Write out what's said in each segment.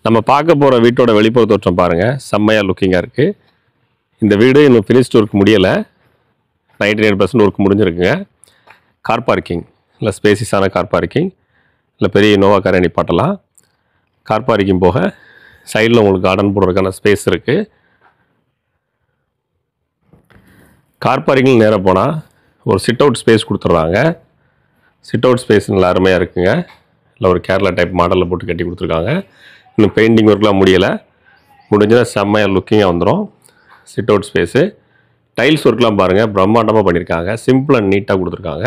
நம்ம பார்க்க போகிற வீட்டோட வெளிப்புற தோற்றம் பாருங்கள், செம்மையாக லுக்கிங்காக இருக்குது. இந்த வீடு இன்னும் ஃபினிஷ்ட் ஒர்க் முடியலை, 99% ஒர்க் முடிஞ்சிருக்குங்க. கார் பார்க்கிங் இல்லை ஸ்பேசிஸான கார் பார்க்கிங், இல்லை பெரிய இனோவா காரை நிப்பாட்டலாம். கார் பார்க்கிங் போக சைடில் உங்களுக்கு கார்டன் போடுறதுக்கான ஸ்பேஸ் இருக்குது. கார் பார்க்கிங் நேராக போனால் ஒரு சிட் அவுட் ஸ்பேஸ் கொடுத்துட்றாங்க. சிட் அவுட் ஸ்பேஸ் நல்லா அருமையாக இருக்குங்க. இல்லை ஒரு கேரளா டைப் மாடலில் போட்டு கட்டி கொடுத்துருக்காங்க. இன்னும் பெயிண்டிங் ஒர்க்லாம் முடியலை, முடிஞ்சுன்னா செம்மையாக லுக்கிங்காக வந்துடும். சிட் அவுட் ஸ்பேஸு டைல்ஸ் ஒர்க்லாம் பாருங்கள், பிரம்மாண்டமாக பண்ணியிருக்காங்க. சிம்பிள் அண்ட் நீட்டாக கொடுத்துருக்காங்க.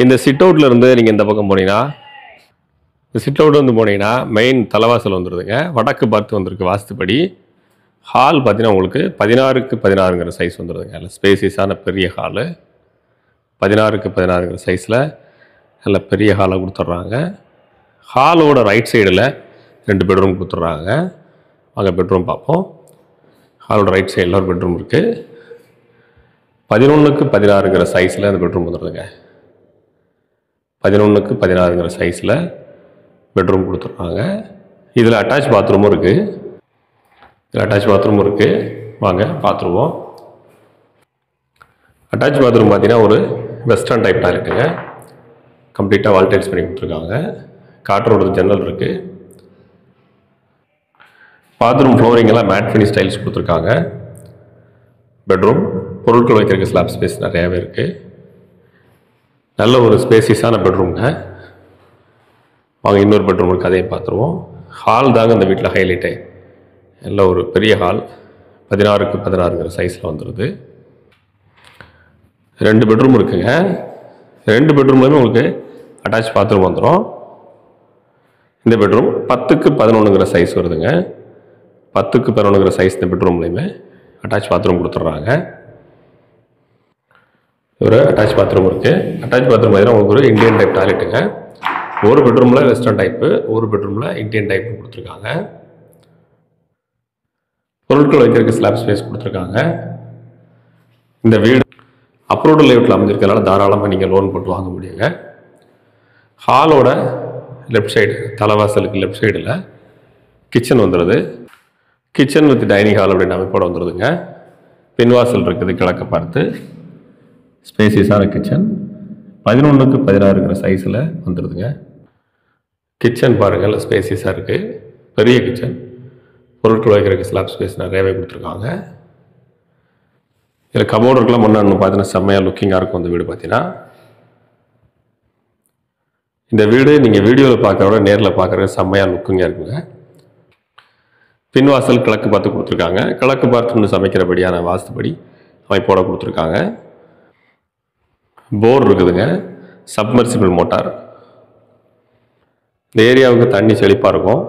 இந்த சிட் அவுட்லேருந்து நீங்கள் இந்த பக்கம் போனீங்கன்னா, இந்த சிட் அவுட் வந்து போனீங்கன்னா மெயின் தலைவாசல் வந்துடுதுங்க. வடக்கு பார்த்து வந்திருக்கு வாஸ்துப்படி. ஹால் பார்த்தீங்கன்னா உங்களுக்கு 16க்கு 16ங்கிற சைஸ் வந்துடுதுங்க. இல்லை ஸ்பேசிஸான பெரிய ஹாலு, 16க்கு 16ங்கிற சைஸில் நல்ல பெரிய ஹாலை கொடுத்துட்றாங்க. ஹாலோட ரைட் சைடில் 2 பெட்ரூம் கொடுத்துட்றாங்க. வாங்க பெட்ரூம் பார்ப்போம். ஹாலோட ரைட் சைடில் ஒரு பெட்ரூம் இருக்குது. 11க்கு 16ங்கிற சைஸில் அந்த பெட்ரூம் வந்துடுதுங்க. 11க்கு 16ங்கிற சைஸில் பெட்ரூம் கொடுத்துட்றாங்க. இதில் அட்டாச் பாத்ரூமும் இருக்குது. வாங்க பார்த்துருவோம். அட்டாச் பாத்ரூம் பார்த்தீங்கன்னா ஒரு வெஸ்டர்ன் டைப் டாய்லெட்டுங்க. கம்ப்ளீட்டாக வால் டைல்ஸ் பண்ணி கொடுத்துருக்காங்க. காற்றோட ஜன்னல் இருக்குது. பாத்ரூம் ஃப்ளோரிங் எல்லாம் மேட் ஃபினிஷ் டைல்ஸ் கொடுத்துருக்காங்க. பெட்ரூம் பொருட்கள் வைக்கிறதுக்கு ஸ்லாப் ஸ்பேஸ் நிறையாவே இருக்குது. நல்ல ஒரு ஸ்பேசிஸான பெட்ரூம்ங்க. வாங்க இன்னொரு பெட்ரூம் இருக்குது, அதையும் பார்த்துருவோம். ஹால் தாங்க இந்த வீட்டில் ஹைலைட்டே. நல்ல ஒரு பெரிய ஹால், 16க்கு 16ங்கிற சைஸில் வந்துடுது. 2 பெட்ரூம் இருக்குங்க. 2 பெட்ரூம்லேயுமே உங்களுக்கு அட்டாச் பாத்ரூம் வந்துடும். இந்த பெட்ரூம் 10க்கு 11ங்கிற சைஸ் வருதுங்க. 10க்கு 11ங்கிற சைஸ் இந்த பெட்ரூம்லேயுமே அட்டாச் பாத்ரூம் கொடுத்துட்றாங்க. ஒரு அட்டாச் பாத்ரூம் இருக்குது. அட்டாச் பாத்ரூம் பார்த்தீங்கன்னா உங்களுக்கு ஒரு இந்தியன் டைப் டாய்லெட்டுங்க. ஒரு பெட்ரூமில் வெஸ்டர்ன் டைப்பு, ஒரு பெட்ரூமில் இந்தியன் டைப்பு கொடுத்துருக்காங்க. பொருட்கள் வைக்கிறதுக்கு ஸ்லாப் ஸ்பேஸ் கொடுத்துருக்காங்க. இந்த வீடு அப்ரூவ்டு லேஅவுட்டில் அமைஞ்சிருக்கிறதுனால தாராளமாக நீங்கள் லோன் போட்டு வாங்க முடியுங்க. ஹாலோட லெஃப்ட் சைடு, தலைவாசலுக்கு லெஃப்ட் சைடில் கிச்சன் வந்துடுது. கிச்சன் வித் டைனிங் ஹால் அப்படின்னு அமைப்போடு வந்துடுதுங்க. பின்வாசல் இருக்குது கிழக்க பார்த்து. ஸ்பேசிஸான கிச்சன் 11க்கு 16ங்கிற சைஸில் வந்துடுதுங்க. கிச்சன் பாருங்கள் ஸ்பேசிஸாக இருக்குது, பெரிய கிச்சன். பொருட்கள் வைக்கிறதுக்கு ஸ்லாப் ஸ்பேஸ் நிறையவே கொடுத்துருக்காங்க. இதில் கபோர்டு இருக்கலாம் முன்னாடி பார்த்தீங்கன்னா செம்மையாக லுக்கிங்காக இருக்கும். இந்த வீடு பார்த்தீங்கன்னா, இந்த வீடு நீங்கள் வீடியோவில் பார்க்குறத விட நேரில் பார்க்குறது செம்மையாக லுக்கிங்காக இருக்குங்க. பின்வாசல் கிழக்கு பார்த்து கொடுத்துருக்காங்க. கிழக்கு பார்த்து சமைக்கிறபடியான வாஸ்துப்படி அமைப்போட கொடுத்துருக்காங்க. போர் இருக்குதுங்க, சப்மர்சிபிள் மோட்டார். இந்த ஏரியாவுக்கு தண்ணி செழிப்பாக இருக்கும்.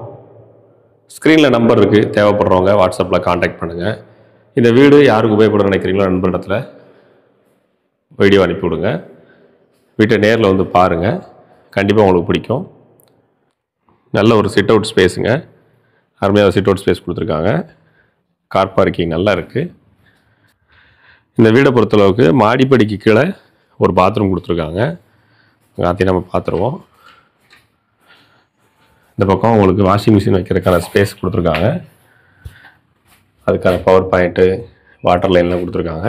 ஸ்க்ரீனில் நம்பர் இருக்குது, தேவைப்படுறவங்க வாட்ஸ்அப்பில் காண்டாக்ட் பண்ணுங்கள். இந்த வீடு யாருக்கு உபயோகப்பட நினைக்கிறீங்களோ நண்பரிடத்தில் வீடியோ அனுப்பிவிடுங்க. வீட்டை நேரில் வந்து பாருங்கள், கண்டிப்பாக உங்களுக்கு பிடிக்கும். நல்ல ஒரு சிட் அவுட் ஸ்பேஸுங்க. அருமையாக சிட் அவுட் ஸ்பேஸ் கொடுத்துருக்காங்க. கார் பார்க்கிங் நல்லா இருக்குது. இந்த வீடை பொறுத்தளவுக்கு மாடிப்படிக்கு கீழே ஒரு பாத்ரூம் கொடுத்துருக்காங்க. அதையும் நம்ம பார்த்துருவோம். இந்த பக்கம் உங்களுக்கு வாஷிங் மிஷின் வைக்கிறதுக்கான ஸ்பேஸ் கொடுத்துருக்காங்க. அதுக்கான பவர் பாயிண்ட்டு, வாட்டர் லைன்லாம் கொடுத்துருக்காங்க.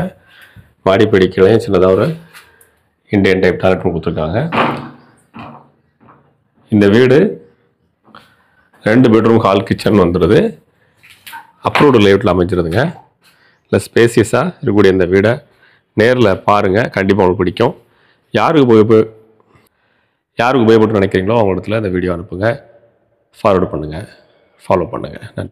மாடிப்படி கீழே சின்னதாக ஒரு இண்டியன் டைப் டாய்லெட் கொடுத்துருக்காங்க. இந்த வீடு 2 பெட்ரூம் ஹால் கிச்சன் வந்துடுது. அப்ரூவ்டு லேஅவுட்டில் அமைஞ்சிருதுங்க. இல்லை ஸ்பேசியஸாக இருக்கக்கூடிய இந்த வீடை நேரில் பாருங்கள், கண்டிப்பாக உங்களுக்கு பிடிக்கும். யாருக்கு உபயோகப்பட்டு நினைக்கிறீங்களோ அவங்க இடத்துல இந்த வீடியோ அனுப்புங்க, ஃபார்வர்டு பண்ணுங்கள், ஃபாலோ பண்ணுங்கள். நன்றி.